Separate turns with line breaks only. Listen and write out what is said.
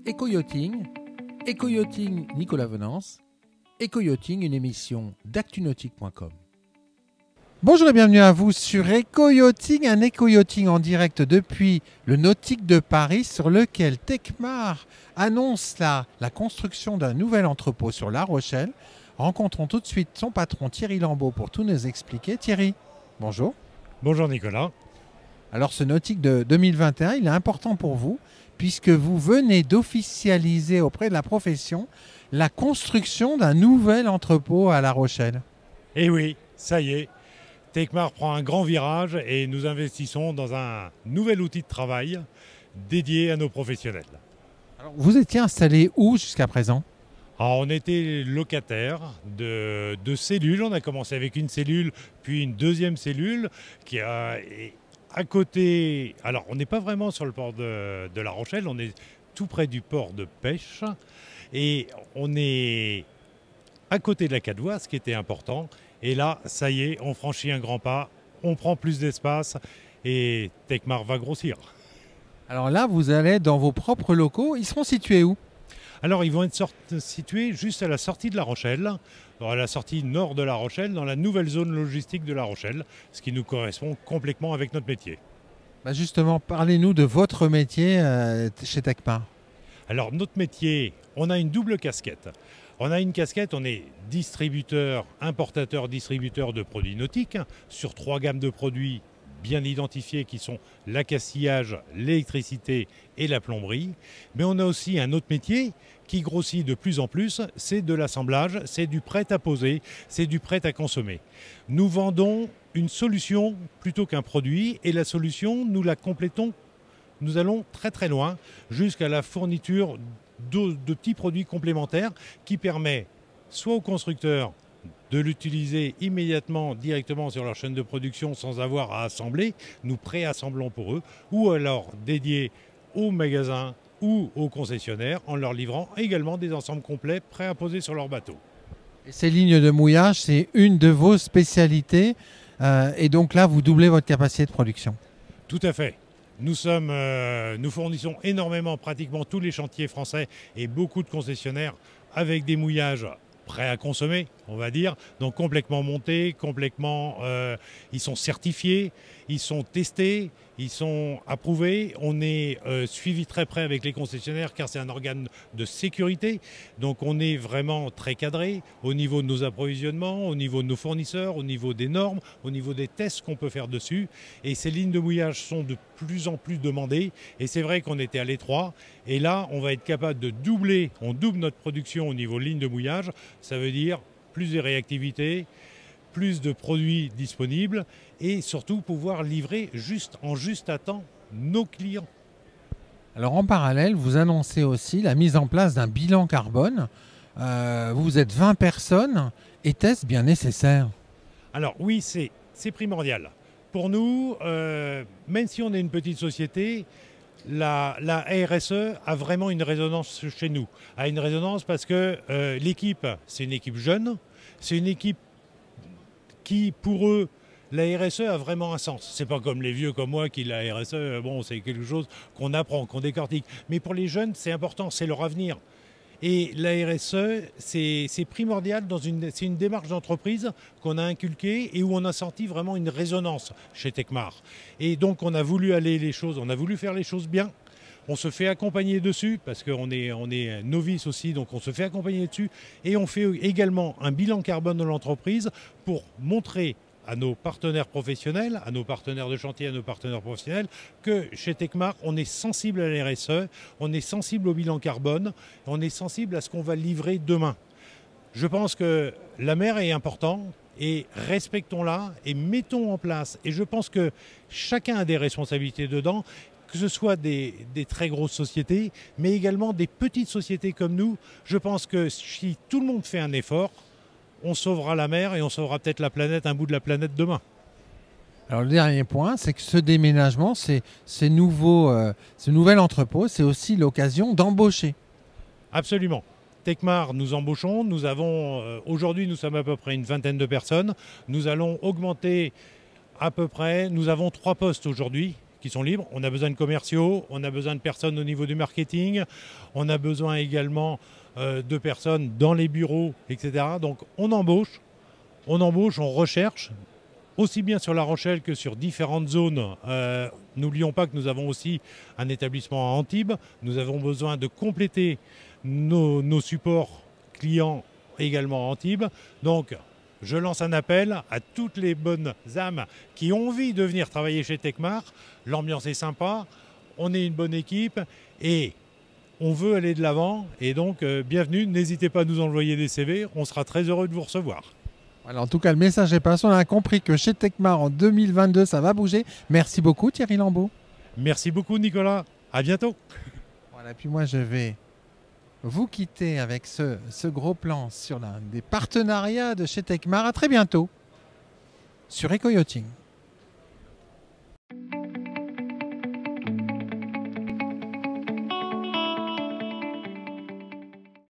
Éco-yachting, Éco-yachting Nicolas Venance, Éco-yachting, une émission d'actunautique.com. Bonjour et bienvenue à vous sur Éco-yachting, un éco-yachting en direct depuis le Nautique de Paris sur lequel Tecmar annonce la construction d'un nouvel entrepôt sur La Rochelle. Rencontrons tout de suite son patron Thierry Lambeau pour tout nous expliquer. Thierry, bonjour.
Bonjour Nicolas.
Alors ce Nautique de 2021, il est important pour vous puisque vous venez d'officialiser auprès de la profession la construction d'un nouvel entrepôt à La Rochelle.
Et oui, ça y est, Tecmar prend un grand virage et nous investissons dans un nouvel outil de travail dédié à nos professionnels.
Alors, vous étiez installé où jusqu'à présent ?
Alors, on était locataire de cellules. On a commencé avec une cellule, puis une deuxième cellule qui a à côté. Alors, on n'est pas vraiment sur le port de La Rochelle, on est tout près du port de pêche et on est à côté de la Cadoie, ce qui était important. Et là, ça y est, on franchit un grand pas, on prend plus d'espace et Tecmar va grossir.
Alors là, vous allez dans vos propres locaux. Ils seront situés où ?
Alors, ils vont être situés juste à la sortie de La Rochelle, à la sortie nord de La Rochelle, dans la nouvelle zone logistique de La Rochelle, ce qui nous correspond complètement avec notre métier.
Justement, parlez-nous de votre métier chez Tecmar.
Alors, notre métier, on a une double casquette. On a une casquette, on est distributeur, importateur, distributeur de produits nautiques sur 3 gammes de produits bien identifiés qui sont l'accastillage, l'électricité et la plomberie. Mais on a aussi un autre métier qui grossit de plus en plus, c'est de l'assemblage, c'est du prêt à poser, c'est du prêt à consommer. Nous vendons une solution plutôt qu'un produit et la solution, nous la complétons. Nous allons très très loin jusqu'à la fourniture de petits produits complémentaires qui permet soit aux constructeurs de l'utiliser immédiatement, directement sur leur chaîne de production sans avoir à assembler, nous préassemblons pour eux, ou alors dédiés aux magasins ou aux concessionnaires en leur livrant également des ensembles complets prêts à poser sur leur bateau.
Et ces lignes de mouillage, c'est une de vos spécialités et donc là, vous doublez votre capacité de production.
Tout à fait. Nous fournissons énormément, pratiquement tous les chantiers français et beaucoup de concessionnaires avec des mouillages prêts à consommer, on va dire, donc complètement montés, ils sont certifiés, ils sont testés, ils sont approuvés. On est suivi très près avec les concessionnaires car c'est un organe de sécurité, donc on est vraiment très cadré au niveau de nos approvisionnements, au niveau de nos fournisseurs, au niveau des normes, au niveau des tests qu'on peut faire dessus. Et ces lignes de mouillage sont de plus en plus demandées et c'est vrai qu'on était à l'étroit et là on va être capable de on double notre production au niveau ligne de mouillage. Ça veut dire plus de réactivité, plus de produits disponibles et surtout pouvoir livrer en juste à temps nos clients.
Alors en parallèle, vous annoncez aussi la mise en place d'un bilan carbone. Vous êtes 20 personnes. Était-ce bien nécessaire ?
Alors oui, c'est primordial. Pour nous, même si on est une petite société, la RSE a vraiment une résonance chez nous. A une résonance parce que l'équipe, c'est une équipe jeune, c'est une équipe qui, pour eux, la RSE a vraiment un sens. C'est pas comme les vieux comme moi qui, la RSE, bon, c'est quelque chose qu'on apprend, qu'on décortique. Mais pour les jeunes, c'est important, c'est leur avenir. Et la RSE, c'est primordial, c'est une démarche d'entreprise qu'on a inculquée et où on a senti vraiment une résonance chez Tecmar. Et donc on a voulu on a voulu faire les choses bien. On se fait accompagner dessus parce qu'on est novice aussi, donc on se fait accompagner dessus. Et on fait également un bilan carbone de l'entreprise pour montrer à nos partenaires professionnels, à nos partenaires de chantier, à nos partenaires professionnels, que chez Tecmar, on est sensible à la RSE, on est sensible au bilan carbone, on est sensible à ce qu'on va livrer demain. Je pense que la mer est importante et respectons-la et mettons en place. Et je pense que chacun a des responsabilités dedans, que ce soit des très grosses sociétés, mais également des petites sociétés comme nous. Je pense que si tout le monde fait un effort, on sauvera la mer et on sauvera peut-être la planète, un bout de la planète demain.
Alors le dernier point, c'est que ce déménagement, ce nouvel entrepôt, c'est aussi l'occasion d'embaucher.
Absolument. Tecmar, nous embauchons. Aujourd'hui, nous sommes à peu près une vingtaine de personnes. Nous allons augmenter à peu près. Nous avons 3 postes aujourd'hui qui sont libres. On a besoin de commerciaux, on a besoin de personnes au niveau du marketing, on a besoin également de personnes dans les bureaux, etc. Donc on embauche, on recherche, aussi bien sur La Rochelle que sur différentes zones. N'oublions pas que nous avons aussi un établissement à Antibes. Nous avons besoin de compléter nos supports clients également à Antibes. Donc, je lance un appel à toutes les bonnes âmes qui ont envie de venir travailler chez Tecmar. L'ambiance est sympa, on est une bonne équipe et on veut aller de l'avant. Et donc, bienvenue, n'hésitez pas à nous envoyer des CV, on sera très heureux de vous recevoir.
Alors, en tout cas, le message est passé. On a compris que chez Tecmar, en 2022, ça va bouger. Merci beaucoup, Thierry Lambeau.
Merci beaucoup, Nicolas. À bientôt.
Voilà, puis moi, je vais vous quitter avec ce gros plan sur des partenariats de chez Tecmar. À très bientôt sur Eco-Yachting.